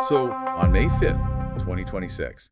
So, on May 5th, 2026,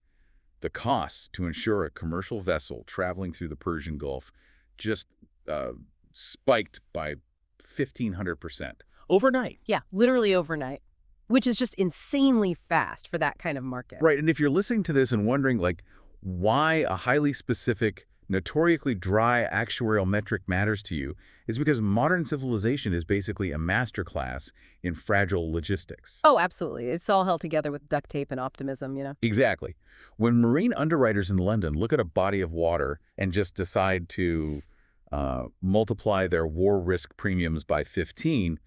the costs to insure a commercial vessel traveling through the Persian Gulf just uh, spiked by 1,500%. Overnight. Yeah, literally overnight, which is just insanely fast for that kind of market. Right, and if you're listening to this and wondering, like, why a highly specific, notoriously dry actuarial metric matters to you, is because modern civilization is basically a masterclass in fragile logistics. Oh, absolutely. It's all held together with duct tape and optimism. Exactly. When marine underwriters in London look at a body of water and just decide to multiply their war risk premiums by 15,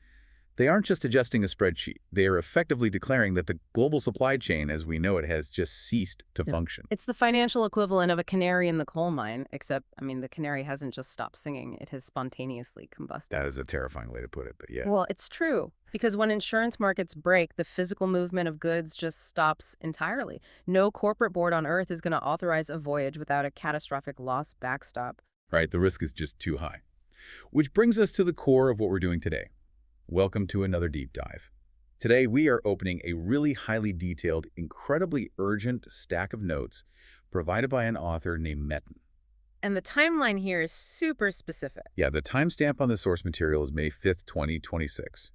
they aren't just adjusting a spreadsheet. They are effectively declaring that the global supply chain, as we know it, has just ceased to function. It's the financial equivalent of a canary in the coal mine, except, the canary hasn't just stopped singing. It has spontaneously combusted. That is a terrifying way to put it, but yeah. Well, it's true. Because when insurance markets break, the physical movement of goods just stops entirely. No corporate board on Earth is going to authorize a voyage without a catastrophic loss backstop. Right, the risk is just too high. Which brings us to the core of what we're doing today. Welcome to another deep dive. Today, we are opening a really highly detailed, incredibly urgent stack of notes provided by an author named Metin. And the timeline here is super specific. Yeah, the timestamp on the source material is May 5th, 2026.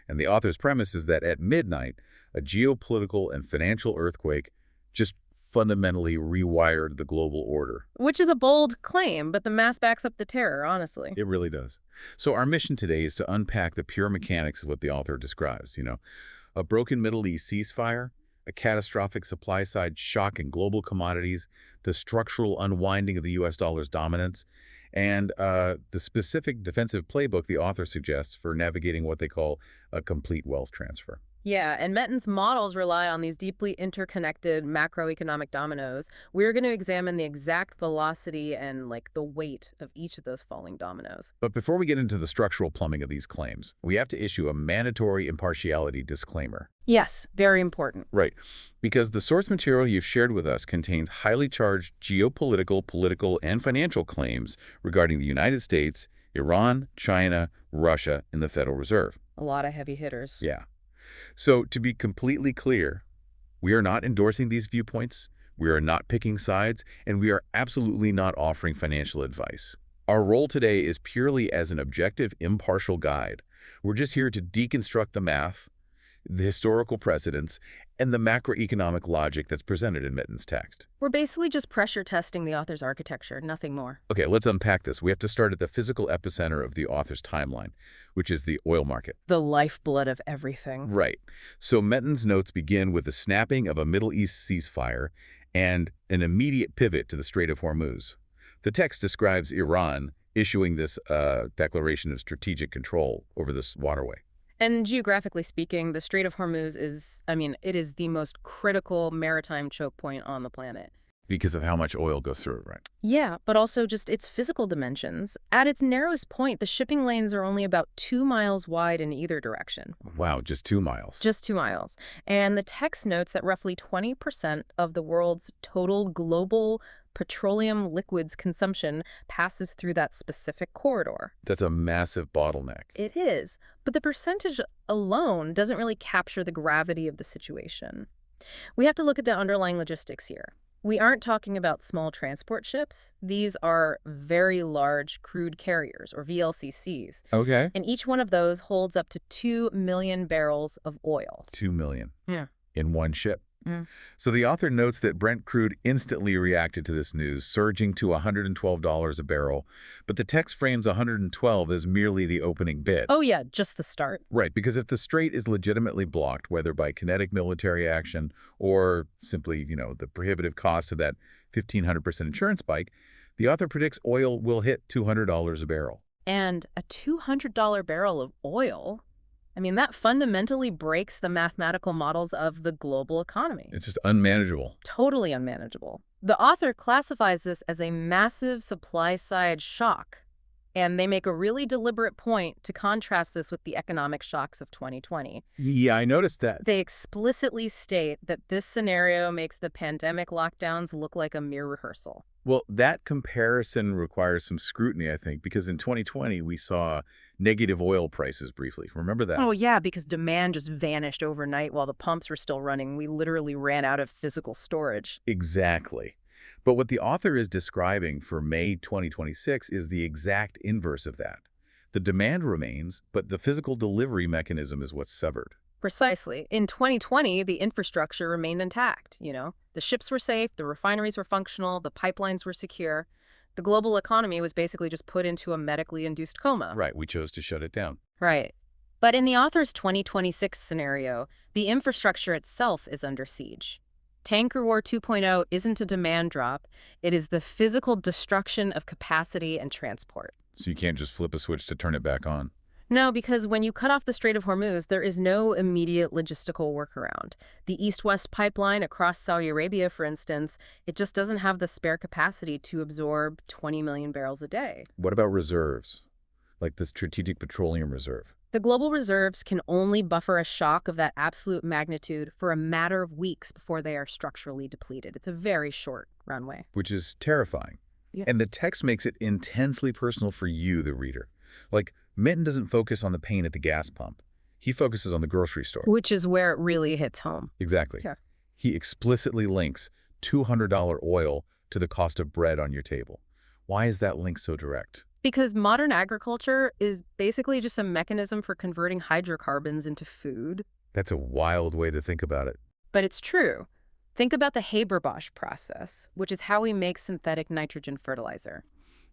And the author's premise is that at midnight, a geopolitical and financial earthquake just fundamentally rewired the global order. Which is a bold claim, but the math backs up the terror, honestly. It really does. So our mission today is to unpack the pure mechanics of what the author describes, a broken Middle East ceasefire, a catastrophic supply-side shock in global commodities, the structural unwinding of the U.S. dollar's dominance, and the specific defensive playbook the author suggests for navigating what they call a complete wealth transfer. Yeah, and Metin's models rely on these deeply interconnected macroeconomic dominoes. We're going to examine the exact velocity and, the weight of each of those falling dominoes. But before we get into the structural plumbing of these claims, we have to issue a mandatory impartiality disclaimer. Yes, very important. Right, because the source material you've shared with us contains highly charged geopolitical, political, and financial claims regarding the United States, Iran, China, Russia, and the Federal Reserve. A lot of heavy hitters. Yeah. So, to be completely clear, we are not endorsing these viewpoints, we are not picking sides, and we are absolutely not offering financial advice. Our role today is purely as an objective, impartial guide. We're just here to deconstruct the math, the historical precedents, and the macroeconomic logic that's presented in Metin's text. We're basically just pressure testing the author's architecture, nothing more. Okay, let's unpack this. We have to start at the physical epicenter of the author's timeline, which is the oil market. The lifeblood of everything. Right. So Metin's notes begin with the snapping of a Middle East ceasefire and an immediate pivot to the Strait of Hormuz. The text describes Iran issuing this declaration of strategic control over this waterway. And geographically speaking, the Strait of Hormuz is, it is the most critical maritime choke point on the planet. Because of how much oil goes through it, right? Yeah, but also just its physical dimensions. At its narrowest point, the shipping lanes are only about 2 miles wide in either direction. Wow, just 2 miles. Just 2 miles. And the text notes that roughly 20% of the world's total global petroleum liquids consumption passes through that specific corridor. That's a massive bottleneck. It is, but the percentage alone doesn't really capture the gravity of the situation. We have to look at the underlying logistics here. We aren't talking about small transport ships. These are very large crude carriers, or VLCCs. Okay. And each one of those holds up to 2 million barrels of oil. 2 million. Yeah. In one ship. Mm. So the author notes that Brent crude instantly reacted to this news, surging to $112 a barrel. But the text frames 112 as merely the opening bid. Oh, yeah, just the start. Right, because if the strait is legitimately blocked, whether by kinetic military action or simply, the prohibitive cost of that 1,500% insurance spike, the author predicts oil will hit $200 a barrel. And a $200 barrel of oil? That fundamentally breaks the mathematical models of the global economy. It's just unmanageable. Totally unmanageable. The author classifies this as a massive supply-side shock, and they make a really deliberate point to contrast this with the economic shocks of 2020. Yeah, I noticed that. They explicitly state that this scenario makes the pandemic lockdowns look like a mere rehearsal. Well, that comparison requires some scrutiny, I think, because in 2020 we saw negative oil prices briefly. Remember that? Oh, yeah, because demand just vanished overnight while the pumps were still running. We literally ran out of physical storage. Exactly. But what the author is describing for May 2026 is the exact inverse of that. The demand remains, but the physical delivery mechanism is what's severed. Precisely. In 2020, the infrastructure remained intact, The ships were safe, the refineries were functional, the pipelines were secure. The global economy was basically just put into a medically induced coma. Right, we chose to shut it down. Right. But in the author's 2026 scenario, the infrastructure itself is under siege. Tanker War 2.0 isn't a demand drop, it is the physical destruction of capacity and transport. So you can't just flip a switch to turn it back on. No, because when you cut off the Strait of Hormuz, there is no immediate logistical workaround. The East-West pipeline across Saudi Arabia, for instance, it just doesn't have the spare capacity to absorb 20 million barrels a day. What about reserves? Like the Strategic Petroleum Reserve? The global reserves can only buffer a shock of that absolute magnitude for a matter of weeks before they are structurally depleted. It's a very short runway. Which is terrifying. Yeah. And the text makes it intensely personal for you, the reader. Like, Minton doesn't focus on the pain at the gas pump. He focuses on the grocery store. Which is where it really hits home. Exactly. Yeah. He explicitly links $200 oil to the cost of bread on your table. Why is that link so direct? Because modern agriculture is basically just a mechanism for converting hydrocarbons into food. That's a wild way to think about it. But it's true. Think about the Haber-Bosch process, which is how we make synthetic nitrogen fertilizer.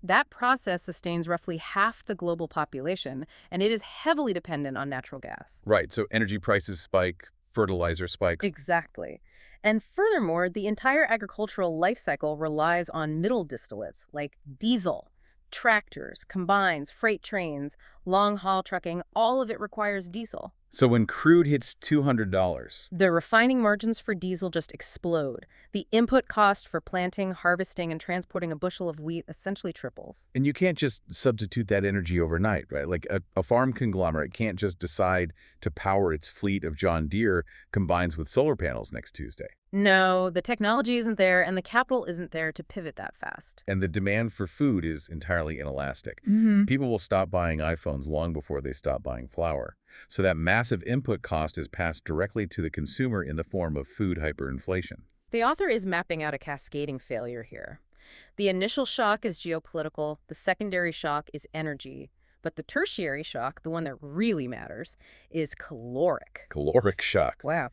That process sustains roughly half the global population, and it is heavily dependent on natural gas. Right, so energy prices spike, fertilizer spikes. Exactly. And furthermore, the entire agricultural life cycle relies on middle distillates like diesel, tractors, combines, freight trains, long-haul trucking. All of it requires diesel. So when crude hits $200, The refining margins for diesel just explode. The input cost for planting, harvesting, and transporting a bushel of wheat essentially triples. and you can't just substitute that energy overnight, right? Like a farm conglomerate can't just decide to power its fleet of John Deere combines with solar panels next Tuesday. No, the technology isn't there, and the capital isn't there to pivot that fast. And the demand for food is entirely inelastic. People will stop buying iPhones long before they stop buying flour. So that massive input cost is passed directly to the consumer in the form of food hyperinflation. The author is mapping out a cascading failure here. The initial shock is geopolitical, the secondary shock is energy, but the tertiary shock, the one that really matters, is caloric. Caloric shock. Wow.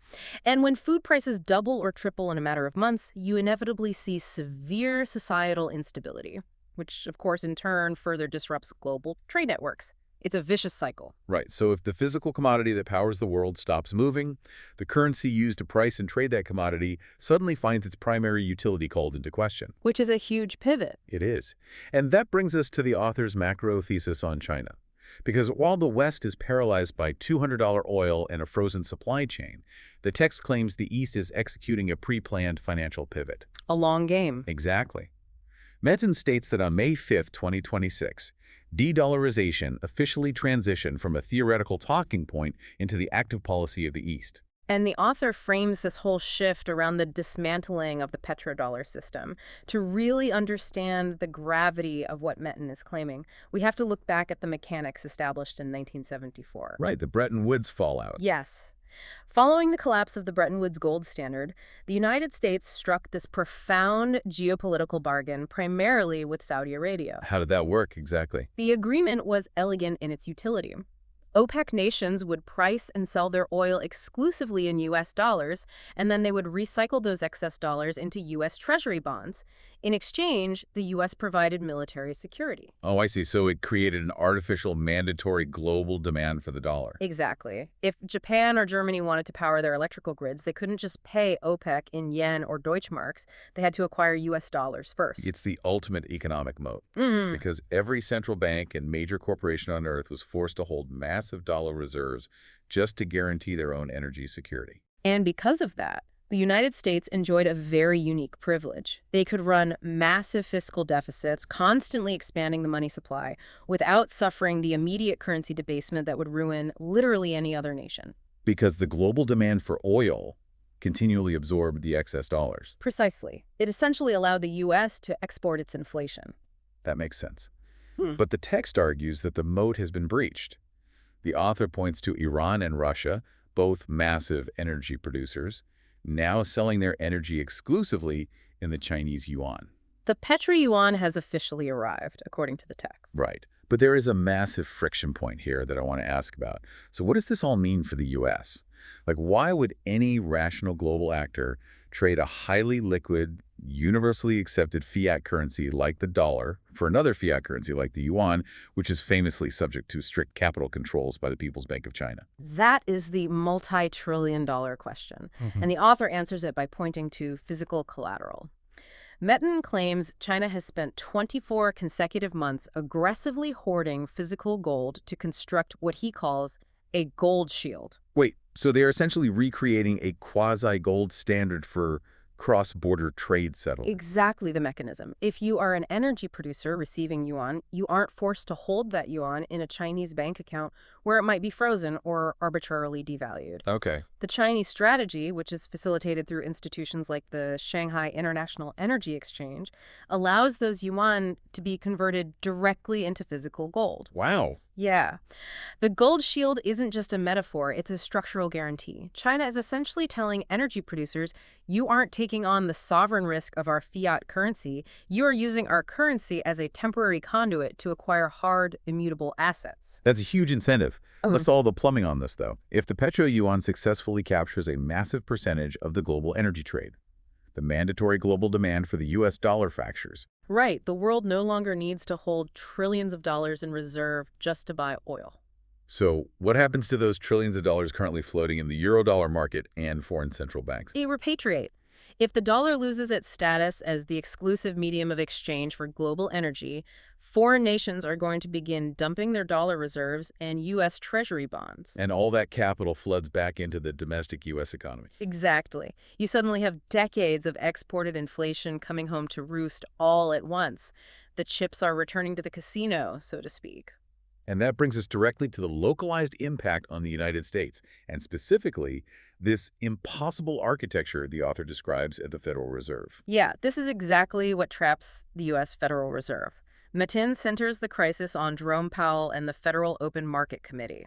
And when food prices double or triple in a matter of months, you inevitably see severe societal instability, which, of course, in turn further disrupts global trade networks. It's a vicious cycle. Right, so if the physical commodity that powers the world stops moving, the currency used to price and trade that commodity suddenly finds its primary utility called into question. Which is a huge pivot. It is. And that brings us to the author's macro thesis on China. Because while the West is paralyzed by $200 oil and a frozen supply chain, the text claims the East is executing a pre-planned financial pivot. A long game. Exactly. Metin states that on May 5, 2026, de-dollarization officially transitioned from a theoretical talking point into the active policy of the East. And the author frames this whole shift around the dismantling of the petrodollar system. To really understand the gravity of what Metin is claiming, we have to look back at the mechanics established in 1974. Right, the Bretton Woods fallout. Yes. Following the collapse of the Bretton Woods gold standard, the United States struck this profound geopolitical bargain primarily with Saudi Arabia. How did that work exactly? The agreement was elegant in its utility. OPEC nations would price and sell their oil exclusively in U.S. dollars, and then they would recycle those excess dollars into U.S. Treasury bonds. In exchange, the U.S. provided military security. Oh, I see. So it created an artificial mandatory global demand for the dollar. Exactly. If Japan or Germany wanted to power their electrical grids, they couldn't just pay OPEC in yen or Deutschmarks. They had to acquire U.S. dollars first. It's the ultimate economic moat. Mhm. Because every central bank and major corporation on Earth was forced to hold massive dollar reserves just to guarantee their own energy security. And because of that, the United States enjoyed a very unique privilege. They could run massive fiscal deficits, constantly expanding the money supply, without suffering the immediate currency debasement that would ruin literally any other nation. Because the global demand for oil continually absorb the excess dollars. Precisely. It essentially allowed the U.S. to export its inflation. That makes sense. Hmm. But the text argues that the moat has been breached. The author points to Iran and Russia, both massive energy producers, now selling their energy exclusively in the Chinese yuan. The petro-yuan has officially arrived, according to the text. Right. But there is a massive friction point here that I want to ask about. So what does this all mean for the U.S.? Like, why would any rational global actor trade a highly liquid, universally accepted fiat currency like the dollar for another fiat currency like the yuan, which is famously subject to strict capital controls by the People's Bank of China? That is the multi-trillion-dollar question, and the author answers it by pointing to physical collateral. Metin claims China has spent 24 consecutive months aggressively hoarding physical gold to construct what he calls a gold shield. Wait, so they're essentially recreating a quasi-gold standard for cross-border trade settlement. Exactly the mechanism. If you are an energy producer receiving yuan, you aren't forced to hold that yuan in a Chinese bank account where it might be frozen or arbitrarily devalued. Okay. The Chinese strategy, which is facilitated through institutions like the Shanghai International Energy Exchange, allows those yuan to be converted directly into physical gold. Wow. Yeah. The gold shield isn't just a metaphor, it's a structural guarantee. China is essentially telling energy producers, you aren't taking on the sovereign risk of our fiat currency, you are using our currency as a temporary conduit to acquire hard, immutable assets. That's a huge incentive. Let's solve the plumbing on this, though. If the petro-yuan successfully captures a massive percentage of the global energy trade, the mandatory global demand for the U.S. dollar fractures. Right, the world no longer needs to hold trillions of dollars in reserve just to buy oil. So what happens to those trillions of dollars currently floating in the eurodollar market and foreign central banks? They repatriate. If the dollar loses its status as the exclusive medium of exchange for global energy, foreign nations are going to begin dumping their dollar reserves and U.S. Treasury bonds. And all that capital floods back into the domestic U.S. economy. Exactly. You suddenly have decades of exported inflation coming home to roost all at once. The chips are returning to the casino, so to speak. And that brings us directly to the localized impact on the United States, and specifically, this impossible architecture the author describes at the Federal Reserve. Yeah, this is exactly what traps the U.S. Federal Reserve. Metin centers the crisis on Jerome Powell and the Federal Open Market Committee.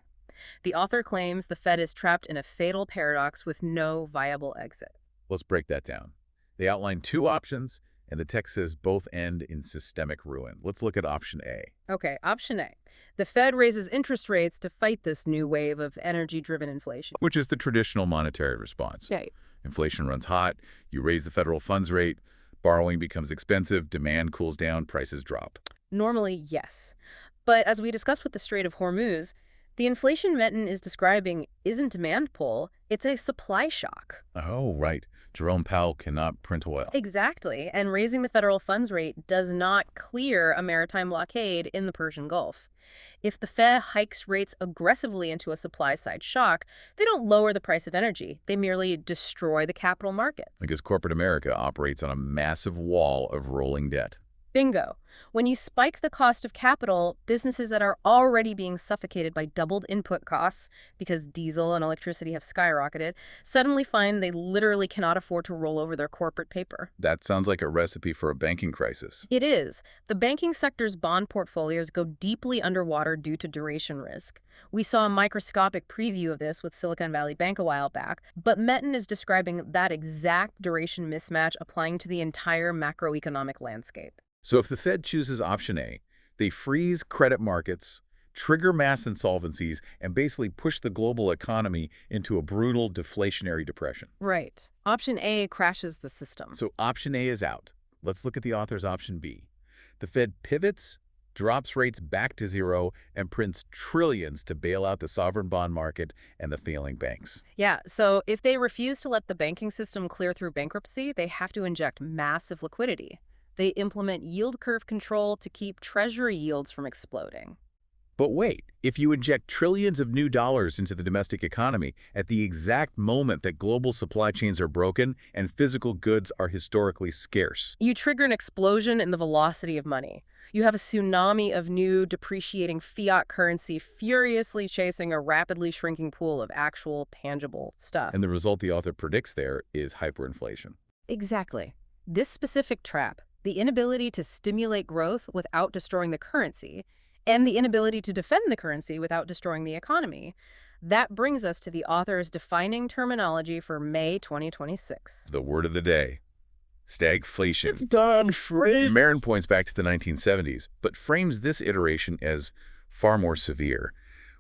The author claims the Fed is trapped in a fatal paradox with no viable exit. Let's break that down. They outline two options, and the text says both end in systemic ruin. Let's look at option A. Okay, option A. The Fed raises interest rates to fight this new wave of energy-driven inflation. Which is the traditional monetary response. Right. Inflation runs hot, you raise the federal funds rate, borrowing becomes expensive, demand cools down, prices drop. Normally, yes. But as we discussed with the Strait of Hormuz, the inflation Metin is describing isn't demand pull, it's a supply shock. Oh, right. Jerome Powell cannot print oil. Exactly, and raising the federal funds rate does not clear a maritime blockade in the Persian Gulf. If the Fed hikes rates aggressively into a supply-side shock, they don't lower the price of energy. They merely destroy the capital markets. Because corporate America operates on a massive wall of rolling debt. Bingo. When you spike the cost of capital, businesses that are already being suffocated by doubled input costs because diesel and electricity have skyrocketed suddenly find they literally cannot afford to roll over their corporate paper. That sounds like a recipe for a banking crisis. It is. The banking sector's bond portfolios go deeply underwater due to duration risk. We saw a microscopic preview of this with Silicon Valley Bank a while back, but Metin is describing that exact duration mismatch applying to the entire macroeconomic landscape. So if the Fed chooses option A, they freeze credit markets, trigger mass insolvencies, and basically push the global economy into a brutal deflationary depression. Right. Option A crashes the system. So option A is out. Let's look at the author's option B. The Fed pivots, drops rates back to zero, and prints trillions to bail out the sovereign bond market and the failing banks. Yeah, so if they refuse to let the banking system clear through bankruptcy, they have to inject massive liquidity. They implement yield curve control to keep treasury yields from exploding. But wait, if you inject trillions of new dollars into the domestic economy at the exact moment that global supply chains are broken and physical goods are historically scarce. You trigger an explosion in the velocity of money. You have a tsunami of new depreciating fiat currency furiously chasing a rapidly shrinking pool of actual tangible stuff. And the result the author predicts there is hyperinflation. Exactly. This specific trap, the inability to stimulate growth without destroying the currency, and the inability to defend the currency without destroying the economy, that brings us to the author's defining terminology for May 2026. The word of the day, stagflation. Stagflation. Marin points back to the 1970s, but frames this iteration as far more severe.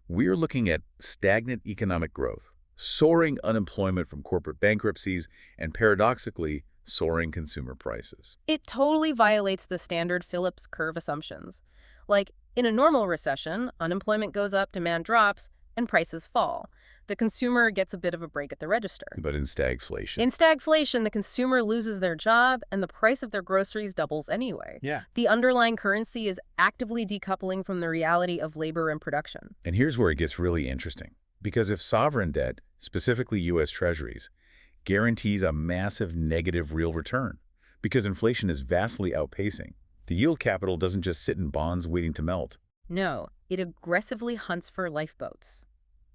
We're looking at stagnant economic growth, soaring unemployment from corporate bankruptcies, and paradoxically, soaring consumer prices. It totally violates the standard Phillips curve assumptions. Like, in a normal recession, unemployment goes up, demand drops, and prices fall. The consumer gets a bit of a break at the register. But in stagflation, In stagflation, the consumer loses their job and the price of their groceries doubles anyway. yeah. The underlying currency is actively decoupling from the reality of labor and production. And here's where it gets really interesting. Because if sovereign debt, specifically U.S. Treasuries, guarantees a massive negative real return, because inflation is vastly outpacing, the yield capital doesn't just sit in bonds waiting to melt. No, it aggressively hunts for lifeboats.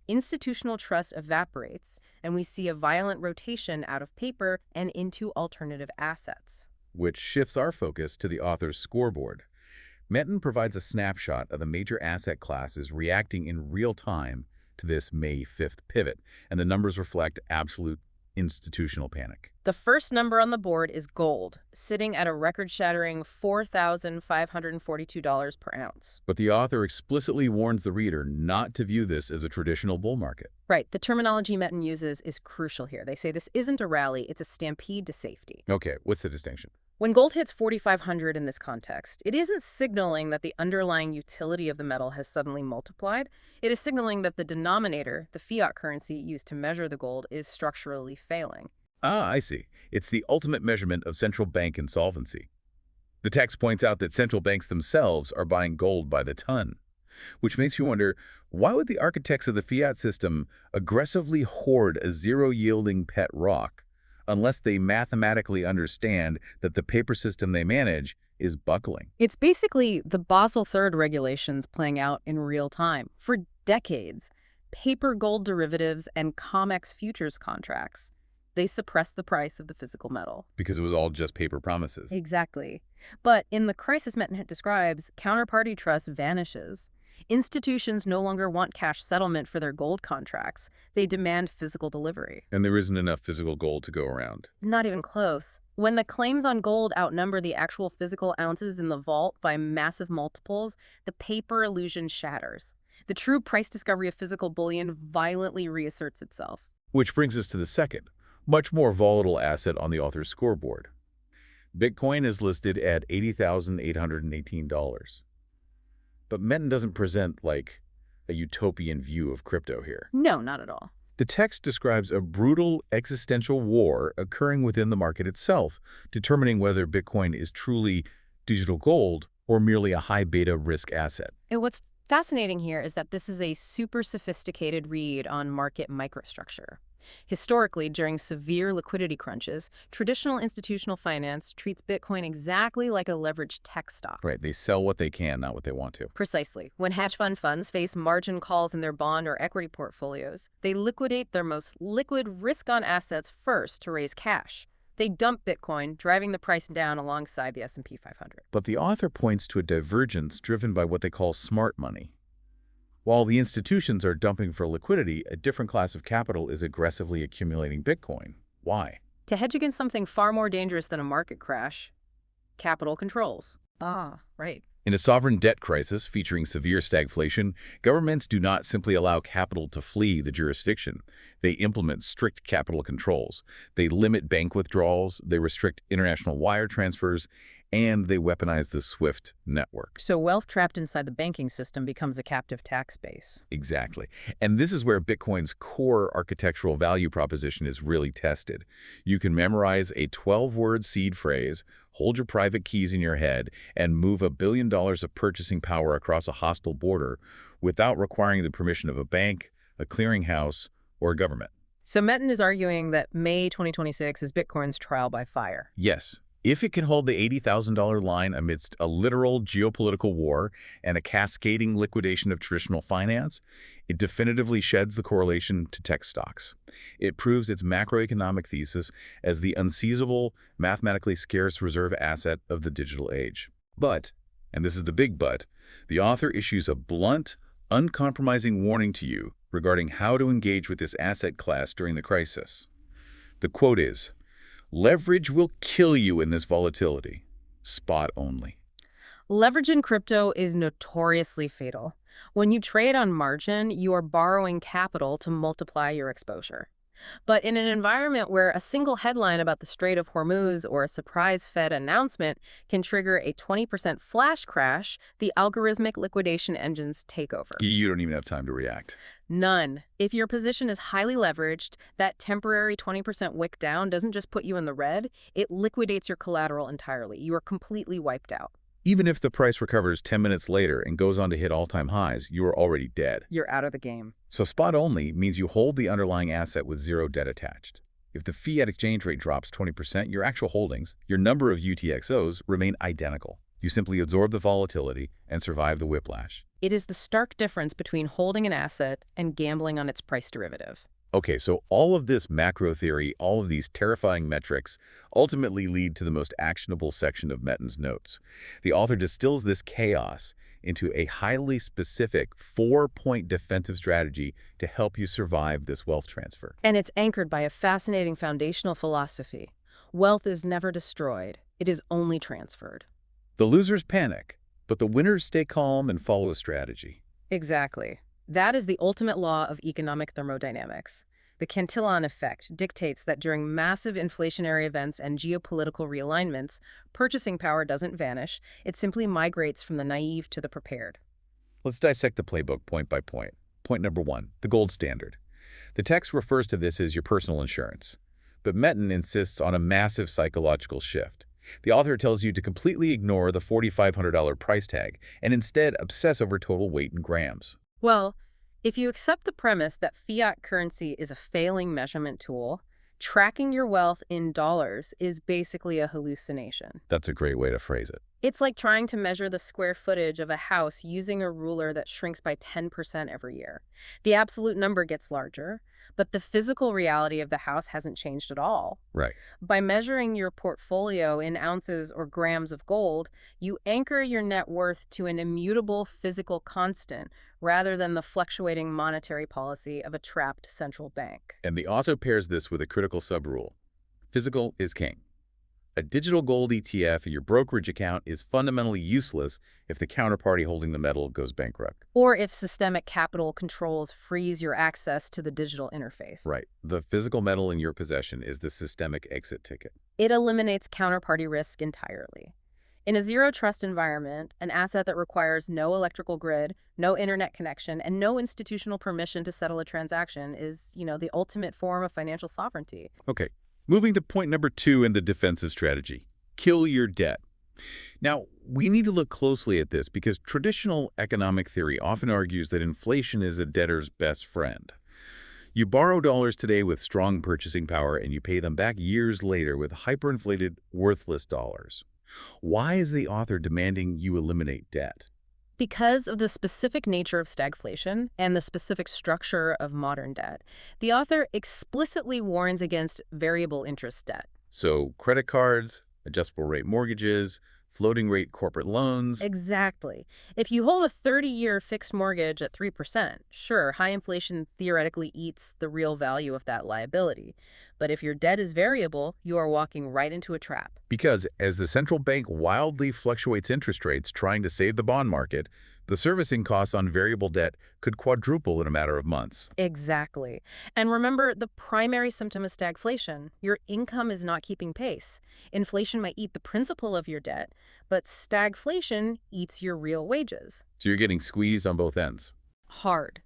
Institutional trust evaporates, and we see a violent rotation out of paper and into alternative assets. Which shifts our focus to the author's scoreboard. Meton provides a snapshot of the major asset classes reacting in real time to this May 5th pivot, and the numbers reflect absolute institutional panic. The first number on the board is gold, sitting at a record-shattering $4,542 per ounce. But the author explicitly warns the reader not to view this as a traditional bull market. Right, the terminology Meton uses is crucial here. They say this isn't a rally, it's a stampede to safety. Okay, what's the distinction? When gold hits 4,500 in this context, it isn't signaling that the underlying utility of the metal has suddenly multiplied. It is signaling that the denominator, the fiat currency used to measure the gold, is structurally failing. Ah, I see. It's the ultimate measurement of central bank insolvency. The text points out that central banks themselves are buying gold by the ton, which makes you wonder, why would the architects of the fiat system aggressively hoard a zero-yielding pet rock unless they mathematically understand that the paper system they manage is buckling? It's basically the Basel III regulations playing out in real time. For decades, paper gold derivatives and COMEX futures contracts, they suppressed the price of the physical metal. Because it was all just paper promises. Exactly. But in the crisis Meton describes, counterparty trust vanishes. Institutions no longer want cash settlement for their gold contracts. They demand physical delivery. And there isn't enough physical gold to go around. Not even close. When the claims on gold outnumber the actual physical ounces in the vault by massive multiples, the paper illusion shatters. The true price discovery of physical bullion violently reasserts itself. Which brings us to the second, much more volatile asset on the author's scoreboard. Bitcoin is listed at $80,818. But Meton doesn't present, like, a utopian view of crypto here. No, not at all. The text describes a brutal existential war occurring within the market itself, determining whether Bitcoin is truly digital gold or merely a high beta risk asset. And what's fascinating here is that this is a super sophisticated read on market microstructure. Historically, during severe liquidity crunches, traditional institutional finance treats Bitcoin exactly like a leveraged tech stock. Right, they sell what they can, not what they want to. Precisely. When hedge fund funds face margin calls in their bond or equity portfolios, they liquidate their most liquid risk-on assets first to raise cash. They dump Bitcoin, driving the price down alongside the S&P 500. But the author points to a divergence driven by what they call smart money. While the institutions are dumping for liquidity, a different class of capital is aggressively accumulating Bitcoin. Why? To hedge against something far more dangerous than a market crash, capital controls. Ah, right. In a sovereign debt crisis featuring severe stagflation, governments do not simply allow capital to flee the jurisdiction. They implement strict capital controls. They limit bank withdrawals, they restrict international wire transfers, and they weaponize the SWIFT network. So wealth trapped inside the banking system becomes a captive tax base. Exactly. And this is where Bitcoin's core architectural value proposition is really tested. You can memorize a 12-word seed phrase, hold your private keys in your head, and move $1 billion of purchasing power across a hostile border without requiring the permission of a bank, a clearinghouse, or a government. So Meton is arguing that May 2026 is Bitcoin's trial by fire. Yes, If it can hold the $80,000 line amidst a literal geopolitical war and a cascading liquidation of traditional finance, it definitively sheds the correlation to tech stocks. It proves its macroeconomic thesis as the unseizable, mathematically scarce reserve asset of the digital age. But, and this is the big but, the author issues a blunt, uncompromising warning to you regarding how to engage with this asset class during the crisis. The quote is, "Leverage will kill you in this volatility. Spot only." Leverage in crypto is notoriously fatal. When you trade on margin, you are borrowing capital to multiply your exposure. But in an environment where a single headline about the Strait of Hormuz or a surprise Fed announcement can trigger a 20% flash crash, the algorithmic liquidation engines take over. You don't even have time to react. None. If your position is highly leveraged, that temporary 20% wick down doesn't just put you in the red, it liquidates your collateral entirely. You are completely wiped out. Even if the price recovers 10 minutes later and goes on to hit all-time highs, you are already dead. You're out of the game. So spot only means you hold the underlying asset with zero debt attached. If the fiat exchange rate drops 20%, your actual holdings, your number of UTXOs, remain identical. You simply absorb the volatility and survive the whiplash. It is the stark difference between holding an asset and gambling on its price derivative. Okay, so all of this macro theory, all of these terrifying metrics, ultimately lead to the most actionable section of Metten's notes. The author distills this chaos into a highly specific 4-point defensive strategy to help you survive this wealth transfer. And it's anchored by a fascinating foundational philosophy. Wealth is never destroyed. It is only transferred. The losers panic, but the winners stay calm and follow a strategy. Exactly. That is the ultimate law of economic thermodynamics. The Cantillon effect dictates that during massive inflationary events and geopolitical realignments, purchasing power doesn't vanish, it simply migrates from the naive to the prepared. Let's dissect the playbook point by point. Point number 1, the gold standard. The text refers to this as your personal insurance, but Metten insists on a massive psychological shift. The author tells you to completely ignore the $4,500 price tag and instead obsess over total weight in grams. Well, if you accept the premise that fiat currency is a failing measurement tool, tracking your wealth in dollars is basically a hallucination. That's a great way to phrase it. It's like trying to measure the square footage of a house using a ruler that shrinks by 10% every year. The absolute number gets larger, but the physical reality of the house hasn't changed at all. Right. By measuring your portfolio in ounces or grams of gold, you anchor your net worth to an immutable physical constant rather than the fluctuating monetary policy of a trapped central bank. And the author pairs this with a critical sub-rule. Physical is king. A digital gold ETF in your brokerage account is fundamentally useless if the counterparty holding the metal goes bankrupt. Or if systemic capital controls freeze your access to the digital interface. Right. The physical metal in your possession is the systemic exit ticket. It eliminates counterparty risk entirely. In a zero-trust environment, an asset that requires no electrical grid, no internet connection, and no institutional permission to settle a transaction is, the ultimate form of financial sovereignty. Okay. Moving to point number 2 in the defensive strategy, kill your debt. Now, we need to look closely at this because traditional economic theory often argues that inflation is a debtor's best friend. You borrow dollars today with strong purchasing power and you pay them back years later with hyperinflated, worthless dollars. Why is the author demanding you eliminate debt? Because of the specific nature of stagflation and the specific structure of modern debt, the author explicitly warns against variable interest debt. So credit cards, adjustable rate mortgages, floating rate corporate loans. Exactly. If you hold a 30-year fixed mortgage at 3%, sure, high inflation theoretically eats the real value of that liability. But if your debt is variable, you are walking right into a trap. Because as the central bank wildly fluctuates interest rates trying to save the bond market, the servicing costs on variable debt could quadruple in a matter of months. Exactly. And remember, the primary symptom is stagflation. Your income is not keeping pace. Inflation might eat the principal of your debt, but stagflation eats your real wages. So you're getting squeezed on both ends. Hard.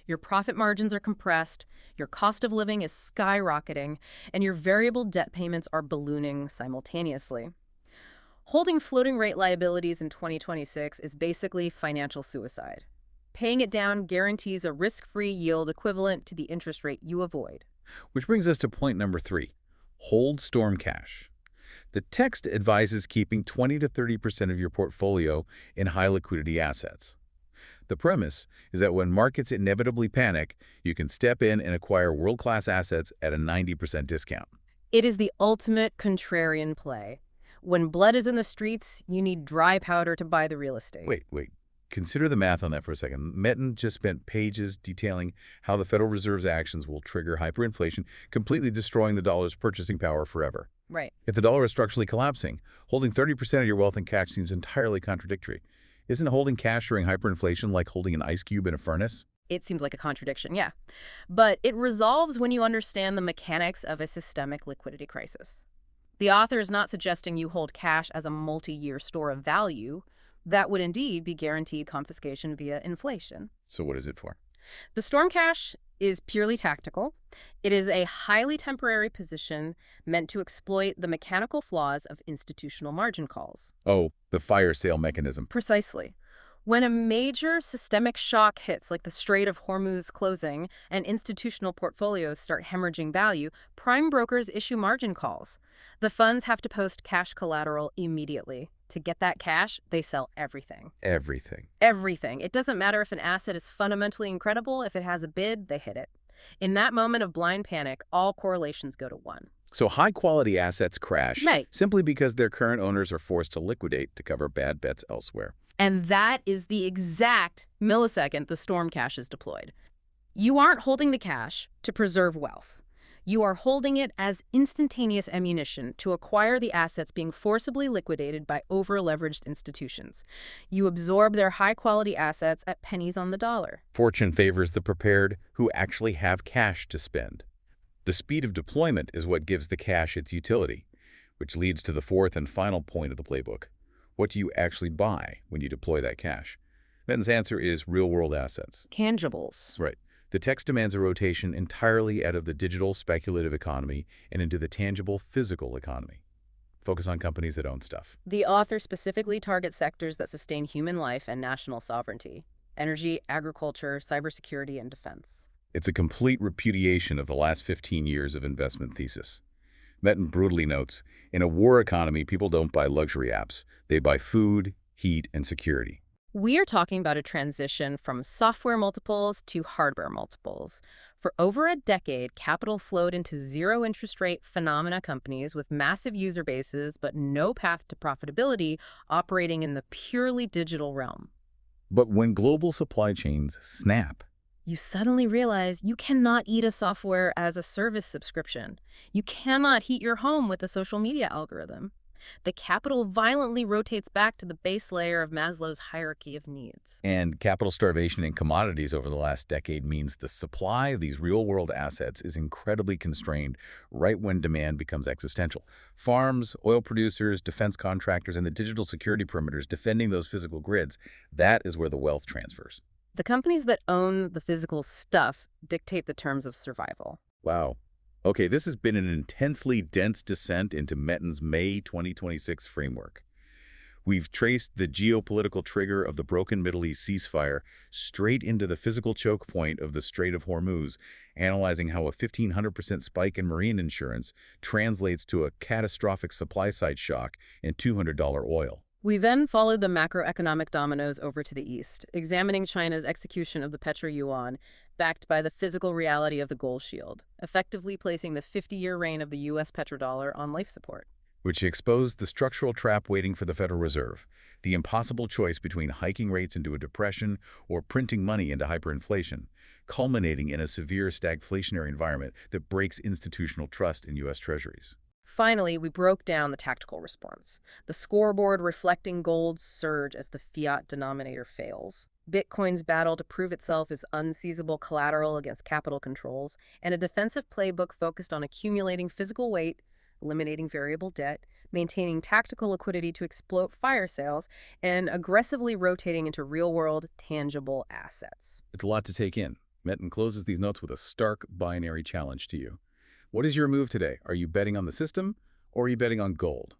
Your profit margins are compressed, your cost of living is skyrocketing, and your variable debt payments are ballooning simultaneously. Holding floating rate liabilities in 2026 is basically financial suicide. Paying it down guarantees a risk-free yield equivalent to the interest rate you avoid. Which brings us to point number 3, hold storm cash. The text advises keeping 20 to 30% of your portfolio in high liquidity assets. The premise is that when markets inevitably panic, you can step in and acquire world-class assets at a 90% discount. It is the ultimate contrarian play. When blood is in the streets, you need dry powder to buy the real estate. Wait. Consider the math on that for a second. Metin just spent pages detailing how the Federal Reserve's actions will trigger hyperinflation, completely destroying the dollar's purchasing power forever. Right. If the dollar is structurally collapsing, holding 30% of your wealth in cash seems entirely contradictory. Isn't holding cash during hyperinflation like holding an ice cube in a furnace? It seems like a contradiction, yeah. But it resolves when you understand the mechanics of a systemic liquidity crisis. The author is not suggesting you hold cash as a multi-year store of value. That would indeed be guaranteed confiscation via inflation. So what is it for? The storm cash is purely tactical. It is a highly temporary position meant to exploit the mechanical flaws of institutional margin calls. Oh, the fire sale mechanism. Precisely. When a major systemic shock hits, like the Strait of Hormuz closing, and institutional portfolios start hemorrhaging value, prime brokers issue margin calls. The funds have to post cash collateral immediately. To get that cash, they sell everything. Everything. Everything. It doesn't matter if an asset is fundamentally incredible. If it has a bid, they hit it. In that moment of blind panic, all correlations go to one. So high-quality assets crash Right. simply because their current owners are forced to liquidate to cover bad bets elsewhere. And that is the exact millisecond the storm cash is deployed. You aren't holding the cash to preserve wealth. You are holding it as instantaneous ammunition to acquire the assets being forcibly liquidated by over-leveraged institutions. You absorb their high-quality assets at pennies on the dollar. Fortune favors the prepared who actually have cash to spend. The speed of deployment is what gives the cash its utility, which leads to the fourth and final point of the playbook. What do you actually buy when you deploy that cash? Ben's answer is real-world assets. Tangibles. Right. The text demands a rotation entirely out of the digital speculative economy and into the tangible physical economy. Focus on companies that own stuff. The author specifically targets sectors that sustain human life and national sovereignty: energy, agriculture, cybersecurity, and defense. It's a complete repudiation of the last 15 years of investment thesis. Metin brutally notes, in a war economy, people don't buy luxury apps. They buy food, heat, and security. We are talking about a transition from software multiples to hardware multiples. For over a decade, capital flowed into zero-interest rate phenomena companies with massive user bases but no path to profitability, operating in the purely digital realm. But when global supply chains snap, You suddenly realize you cannot eat a software as a service subscription. You cannot heat your home with a social media algorithm. The capital violently rotates back to the base layer of Maslow's hierarchy of needs. and capital starvation in commodities over the last decade means the supply of these real-world assets is incredibly constrained right when demand becomes existential. Farms, oil producers, defense contractors, and the digital security perimeters defending those physical grids, that is where the wealth transfers. The companies that own the physical stuff dictate the terms of survival. Wow. Okay, this has been an intensely dense descent into Metin's May 2026 framework. We've traced the geopolitical trigger of the broken Middle East ceasefire straight into the physical choke point of the Strait of Hormuz, analyzing how a 1,500% spike in marine insurance translates to a catastrophic supply-side shock and $200 oil. We then followed the macroeconomic dominoes over to the east, examining China's execution of the petro-yuan, backed by the physical reality of the gold shield, effectively placing the 50-year reign of the U.S. petrodollar on life support. Which exposed the structural trap waiting for the Federal Reserve, the impossible choice between hiking rates into a depression or printing money into hyperinflation, culminating in a severe stagflationary environment that breaks institutional trust in U.S. Treasuries. Finally, we broke down the tactical response, the scoreboard reflecting gold's surge as the fiat denominator fails, Bitcoin's battle to prove itself as unseizable collateral against capital controls, and a defensive playbook focused on accumulating physical weight, eliminating variable debt, maintaining tactical liquidity to exploit fire sales, and aggressively rotating into real-world, tangible assets. It's a lot to take in. Metin closes these notes with a stark binary challenge to you. What is your move today? Are you betting on the system or are you betting on gold?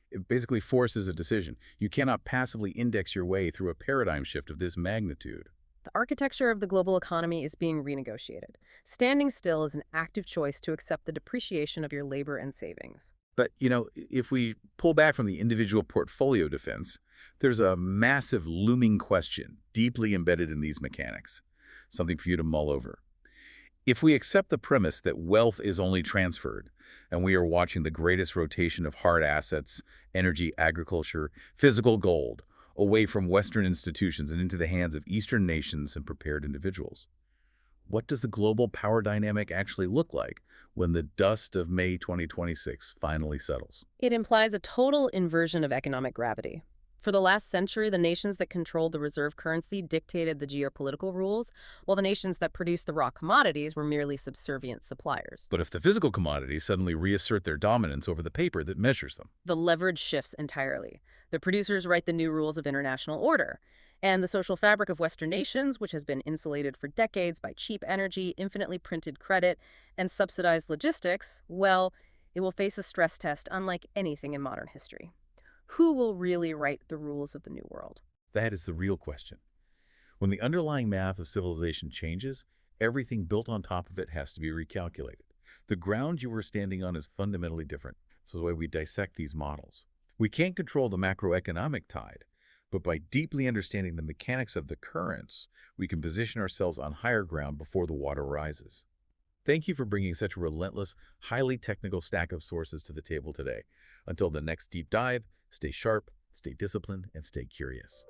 It basically forces a decision. You cannot passively index your way through a paradigm shift of this magnitude. The architecture of the global economy is being renegotiated. Standing still is an active choice to accept the depreciation of your labor and savings. But, if we pull back from the individual portfolio defense, there's a massive looming question deeply embedded in these mechanics, something for you to mull over. If we accept the premise that wealth is only transferred, and we are watching the greatest rotation of hard assets, energy, agriculture, physical gold, away from Western institutions and into the hands of Eastern nations and prepared individuals, what does the global power dynamic actually look like when the dust of May 2026 finally settles? It implies a total inversion of economic gravity. For the last century, the nations that controlled the reserve currency dictated the geopolitical rules, while the nations that produced the raw commodities were merely subservient suppliers. But if the physical commodities suddenly reassert their dominance over the paper that measures them, The leverage shifts entirely. The producers write the new rules of international order. And the social fabric of Western nations, which has been insulated for decades by cheap energy, infinitely printed credit, and subsidized logistics, well, it will face a stress test unlike anything in modern history. Who will really write the rules of the new world? that is the real question. When the underlying math of civilization changes, everything built on top of it has to be recalculated. The ground you were standing on is fundamentally different. So the way we dissect these models. We can't control the macroeconomic tide, but by deeply understanding the mechanics of the currents, we can position ourselves on higher ground before the water rises. Thank you for bringing such a relentless, highly technical stack of sources to the table today. Until the next deep dive, stay sharp, stay disciplined, and stay curious.